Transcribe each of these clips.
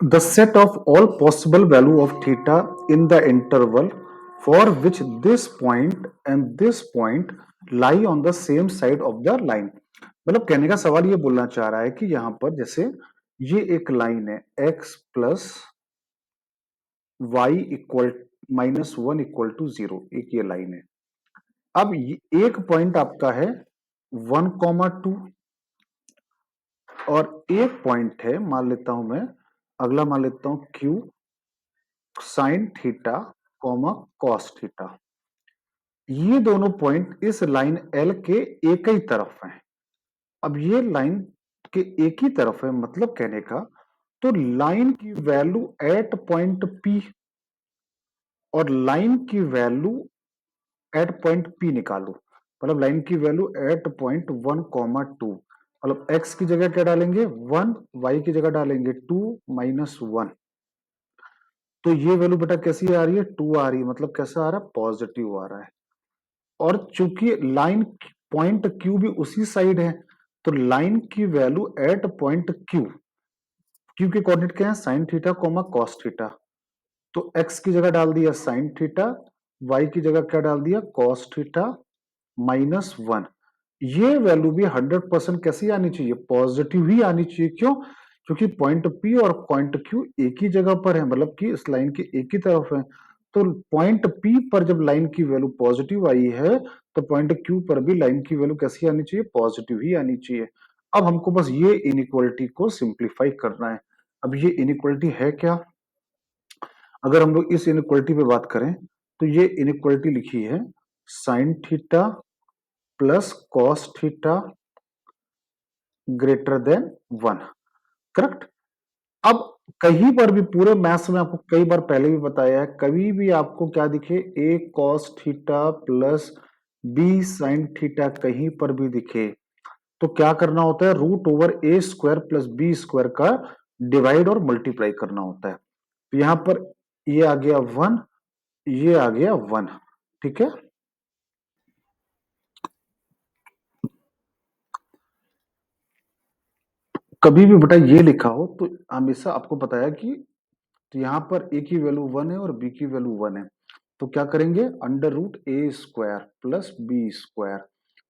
The set of all possible value of theta in the interval for which this point and this point lie on the same side of the line। मतलब कहने का सवाल ये बोलना चाह रहा है कि यहां पर जैसे ये एक लाइन है x प्लस वाई इक्वल -1 = 0, एक ये लाइन है। अब एक पॉइंट आपका है 1,2 और एक पॉइंट है, मान लेता हूं मैं, अगला मान लेता हूं q sign theta comma cos theta. ये दोनों पॉइंट इस लाइन एल के एक ही तरफ हैं। अब ये लाइन के एक ही तरफ है, मतलब कहने का, तो लाइन की वैल्यू एट पॉइंट पी और लाइन की वैल्यू एट पॉइंट पी निकालो। मतलब लाइन की वैल्यू एट पॉइंट 1,2, मतलब एक्स की जगह क्या डालेंगे 1, वाई की जगह डालेंगे 2 - 1। तो ये वैल्यू बेटा कैसी आ रही है 2 आ रही है, मतलब कैसा आ रहा है पॉजिटिव आ रहा है। और चूंकि लाइन पॉइंट क्यू भी उसी साइड है, तो लाइन की value at point Q, Q के कोऑर्डिनेट क्या है sine theta comma cos theta, तो एक्स की जगह डाल दिया साइन थीटा, वाई की जगह क्या डाल दिया कॉस थीटा -1। ये वैल्यू भी 100% कैसी आनी चाहिए पॉजिटिव ही आनी चाहिए। क्यों? क्योंकि पॉइंट पी और पॉइंट क्यू एक ही जगह पर है, मतलब कि इस लाइन के एक ही तरफ है। तो पॉइंट पी पर जब लाइन की वैल्यू पॉजिटिव आई है, तो पॉइंट क्यू पर भी लाइन की वैल्यू कैसी आनी चाहिए पॉजिटिव ही आनी चाहिए। अब हमको बस ये इनइक्वालिटी को सिंप्लीफाई करना है। अब ये इनइक्वालिटी है क्या? अगर हम लोग इस इनइक्वालिटी पे बात करें, तो ये इनइक्वालिटी लिखी है sine theta plus cos theta greater then 1, correct. अब कहीं पर भी पूरे मैथ्स में आपको कई बार पहले भी बताया है, कभी भी आपको क्या दिखे a cos theta plus b sin theta कहीं पर भी दिखे, तो क्या करना होता है √a² प्लस b² का डिवाइड और मल्टीप्लाई करना होता है। तो यहां पर ये आ गया 1, ये आ गया 1, ठीक है। कभी भी बेटा ये लिखा हो तो हमेशा आपको बताया कि तो यहां पर ए की वैल्यू 1 है और बी की वैल्यू 1 है, तो क्या करेंगे √a² प्लस b²,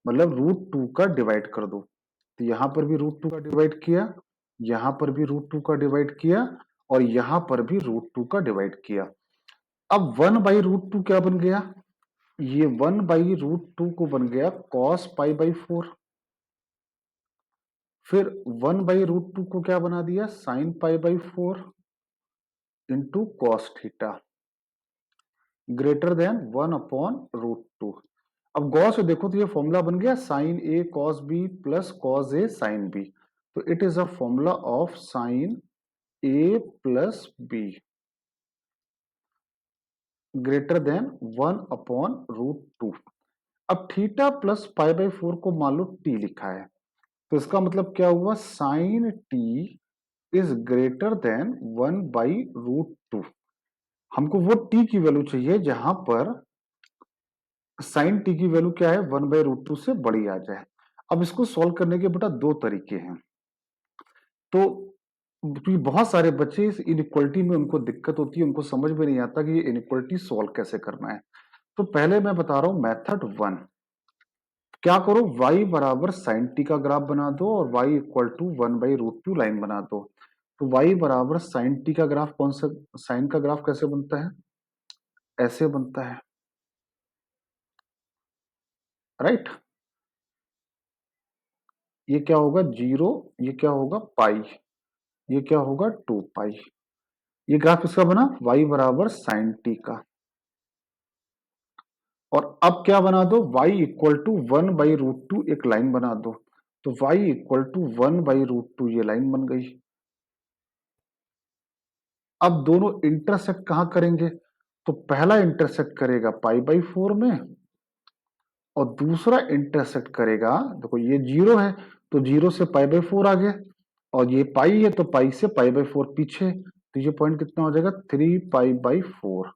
मतलब √2 का डिवाइड कर दो। तो यहां पर भी √2 का डिवाइड किया, यहां पर भी √2 का डिवाइड किया, और यहां पर भी √2 का डिवाइड किया। अब 1/√2 क्या बन गया? ये 1/√2 को बन गया cos π/4। फिर 1/√2 को क्या बना दिया sin π/4 into cos theta greater than 1/√2। अब गौर से देखो तो ये फॉर्मूला बन गया sign A cos B plus cos A sine B. तो it is a formula of sine A plus be greater than 1/√2। अब थीटा प्लस π/4 को मान लो टी लिखा है, तो इसका मतलब क्या हुआ sine t is greater than 1/√2। हमको वो टी की वैल्यू चाहिए जहां पर साइन टी की वैल्यू क्या है 1/√2 से बड़ी आ जाए। अब इसको सॉल्व करने के बेटा दो तरीके हैं। तो क्योंकि बहुत सारे बच्चे इस इनइक्वालिटी में उनको दिक्कत होती है, उनको समझ में नहीं आता कि ये इनइक्वालिटी सॉल्व कैसे करना है। तो पहले मैं बता रहा हूं मेथड 1। क्या करो y बराबर साइन टी का ग्राफ बना दो और y इक्वल टू 1/√2 लाइन बना दो। तो y बराबर साइन टी का ग्राफ कौन सा, साइन का ग्राफ कैसे बनता है ऐसे बनता है, राइट। ये क्या होगा 0, ये क्या होगा पाई, ये क्या होगा 2 पाई। ये ग्राफ किसका बना y बराबर साइन टी का। और अब क्या बना दो y इक्वल टू 1/√2 एक लाइन बना दो। तो y इक्वल टू 1/√2 ये लाइन बन गई। अब दोनों इंटरसेक्ट कहां करेंगे? तो पहला इंटरसेक्ट करेगा π/4 में और दूसरा इंटरसेक्ट करेगा, देखो ये 0 है तो 0 से π/4 आगे, और ये पाई है तो पाई से π/4 पीछे, तो ये पॉइंट कितना हो जाएगा 3π/4।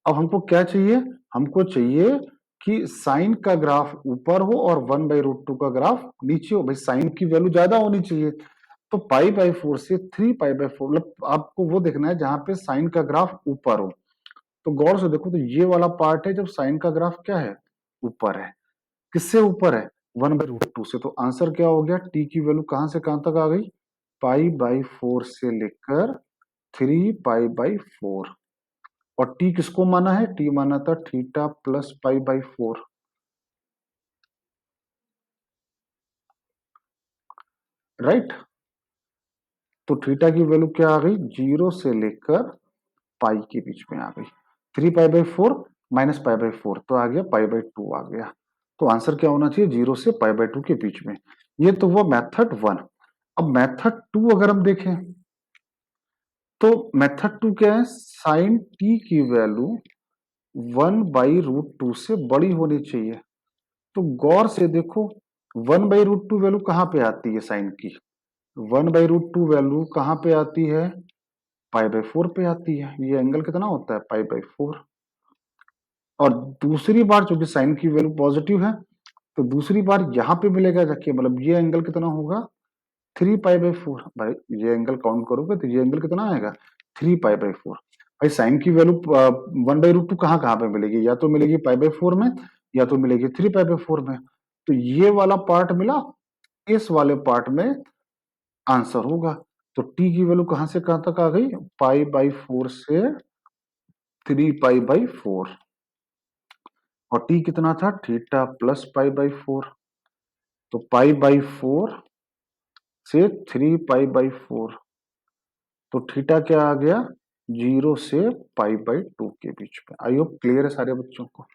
अब हमको क्या चाहिए? हमको चाहिए कि साइन का ग्राफ ऊपर हो और 1/√2 का ग्राफ नीचे हो। भाई साइन की वैल्यू ज्यादा होनी चाहिए, तो पाई बाई 4 से 3 पाई बाई 4, मतलब आपको वो देखना है जहां पे साइन का ग्राफ ऊपर हो। तो गौर से देखो, तो ये वाला पार्ट है जब साइन का ग्राफ क्या है, ऊपर है। किससे ऊपर है, 1/√2 से। तो आंसर क्या हो गया, टी की वैल्यू कहां से कहां तक आ गई, पाई/4 से लेकर 3 पाई/4। और टी किसको माना है, टी माना था थीटा प्लस पाई/4, राइट। तो थीटा की वैल्यू क्या आ गई, 0 से लेकर पाई के बीच में आ गई। 3 पाई/4 माइनस पाई/4, तो आ गया पाई/2 आ गया। तो आंसर क्या होना चाहिए, 0 से पाई/2 के बीच में। ये तो वो मेथड 1। अब मेथड 2 अगर हम देखें, तो मेथड 2 क्या है, साइन टी की वैल्यू 1/√2 से बड़ी होनी चाहिए। तो गौर से देखो, 1/√2 वैल्यू कहां पे आती है साइन की, 1/√2 वैल्यू कहां पे आती है, पाई/4 पे आती है। ये एंगल कितना होता है, पाई/4। और दूसरी बार चूंकि साइन की वैल्यू पॉजिटिव है, तो दूसरी बार यहां पे मिलेगा जाके, मतलब ये एंगल कितना होगा, 3 पाई/4। भाई ये एंगल काउंट करोगे तो ये एंगल कितना आएगा, 3 पाई/4। भाई साइन की वैल्यू 1/√2 कहाँ कहाँ पे मिलेगी, या तो मिलेगी पाई/4 में, या तो मिलेगी 3 पाई/4 में। तो ये वाला पार्ट मिला, इस वाले पार्ट में आंसर होगा। तो टी की वैल्यू कहां से कहां तक आ गई, पाई/4 से 3 पाई/4। और टी कितना था, थीटा प्लस पाई/4। तो पाई/4 से 3 पाई/4। तो थीटा क्या आ गया, 0 से पाई/2 के बीच में। आई होप क्लियर है सारे बच्चों को।